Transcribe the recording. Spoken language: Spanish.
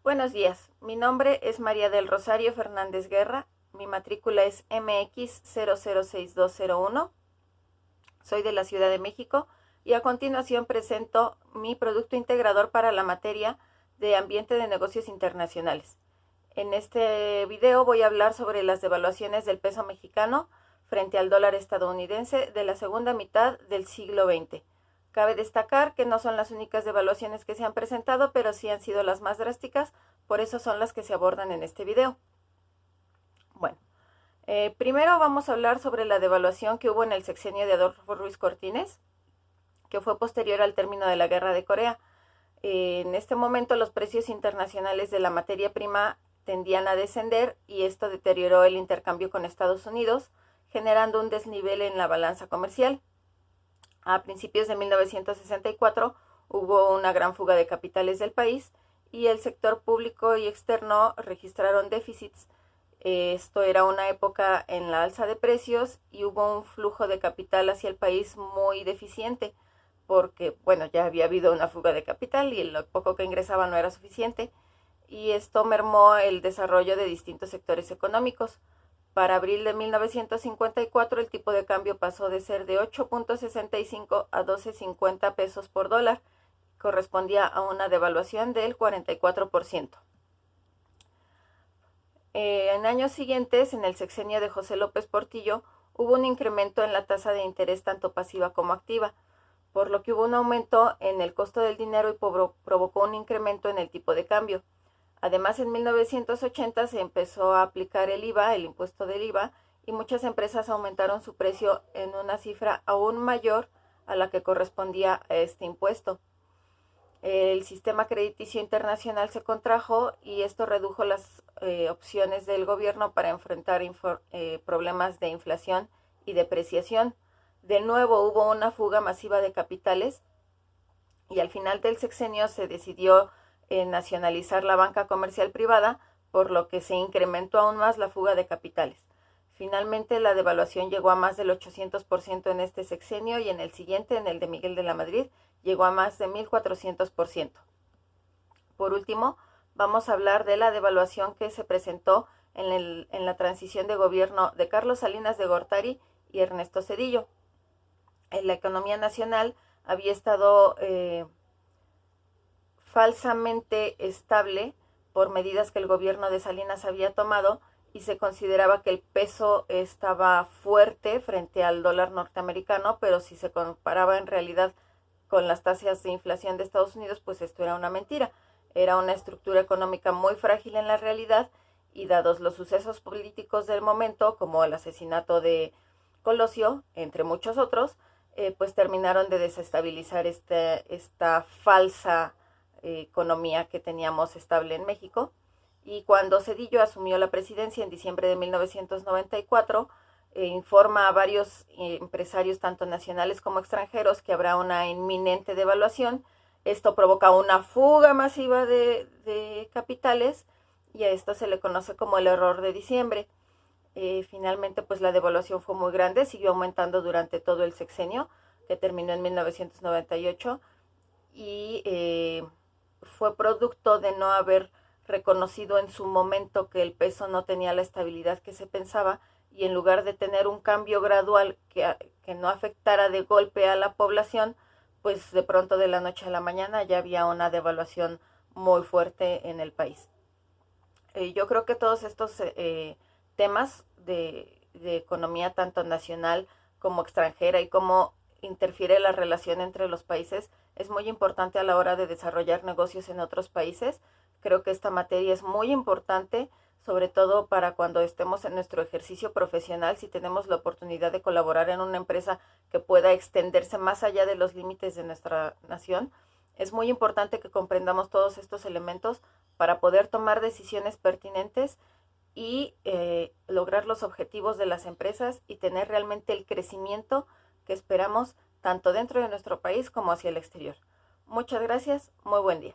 Buenos días, mi nombre es María del Rosario Fernández Guerra, mi matrícula es MX006201, soy de la Ciudad de México y a continuación presento mi producto integrador para la materia de Ambiente de Negocios Internacionales. En este video voy a hablar sobre las devaluaciones del peso mexicano frente al dólar estadounidense de la segunda mitad del siglo XX. Cabe destacar que no son las únicas devaluaciones que se han presentado, pero sí han sido las más drásticas, por eso son las que se abordan en este video. Bueno, primero vamos a hablar sobre la devaluación que hubo en el sexenio de Adolfo Ruiz Cortines, que fue posterior al término de la Guerra de Corea. En este momento los precios internacionales de la materia prima tendían a descender y esto deterioró el intercambio con Estados Unidos, generando un desnivel en la balanza comercial. A principios de 1964 hubo una gran fuga de capitales del país y el sector público y externo registraron déficits. Esto era una época en la alza de precios y hubo un flujo de capital hacia el país muy deficiente porque, bueno, ya había habido una fuga de capital y lo poco que ingresaba no era suficiente y esto mermó el desarrollo de distintos sectores económicos. Para abril de 1954 el tipo de cambio pasó de ser de 8.65 a 12.50 pesos por dólar, correspondía a una devaluación del 44%. En años siguientes, en el sexenio de José López Portillo, hubo un incremento en la tasa de interés tanto pasiva como activa, por lo que hubo un aumento en el costo del dinero y provocó un incremento en el tipo de cambio. Además, en 1980 se empezó a aplicar el IVA, el impuesto del IVA, y muchas empresas aumentaron su precio en una cifra aún mayor a la que correspondía a este impuesto. El sistema crediticio internacional se contrajo y esto redujo las opciones del gobierno para enfrentar problemas de inflación y depreciación. De nuevo hubo una fuga masiva de capitales y al final del sexenio se decidió nacionalizar la banca comercial privada, por lo que se incrementó aún más la fuga de capitales. Finalmente, la devaluación llegó a más del 800% en este sexenio y en el siguiente, en el de Miguel de la Madrid, llegó a más de 1.400%. Por último, vamos a hablar de la devaluación que se presentó en la transición de gobierno de Carlos Salinas de Gortari y Ernesto Zedillo. En la economía nacional había estado falsamente estable por medidas que el gobierno de Salinas había tomado y se consideraba que el peso estaba fuerte frente al dólar norteamericano, pero si se comparaba en realidad con las tasas de inflación de Estados Unidos, pues esto era una mentira. Era una estructura económica muy frágil en la realidad y dados los sucesos políticos del momento, como el asesinato de Colosio, entre muchos otros, pues terminaron de desestabilizar esta falsa economía que teníamos estable en México. Y cuando Zedillo asumió la presidencia en diciembre de 1994, informa a varios empresarios, tanto nacionales como extranjeros, que habrá una inminente devaluación. Esto provoca una fuga masiva de capitales y a esto se le conoce como el error de diciembre. Finalmente, pues la devaluación fue muy grande, siguió aumentando durante todo el sexenio, que terminó en 1998, y fue producto de no haber reconocido en su momento que el peso no tenía la estabilidad que se pensaba y en lugar de tener un cambio gradual que no afectara de golpe a la población, pues de pronto de la noche a la mañana ya había una devaluación muy fuerte en el país. Yo creo que todos estos temas de economía tanto nacional como extranjera y cómo interfiere la relación entre los países es muy importante a la hora de desarrollar negocios en otros países. Creo que esta materia es muy importante, sobre todo para cuando estemos en nuestro ejercicio profesional, si tenemos la oportunidad de colaborar en una empresa que pueda extenderse más allá de los límites de nuestra nación. Es muy importante que comprendamos todos estos elementos para poder tomar decisiones pertinentes y lograr los objetivos de las empresas y tener realmente el crecimiento que esperamos tanto dentro de nuestro país como hacia el exterior. Muchas gracias, muy buen día.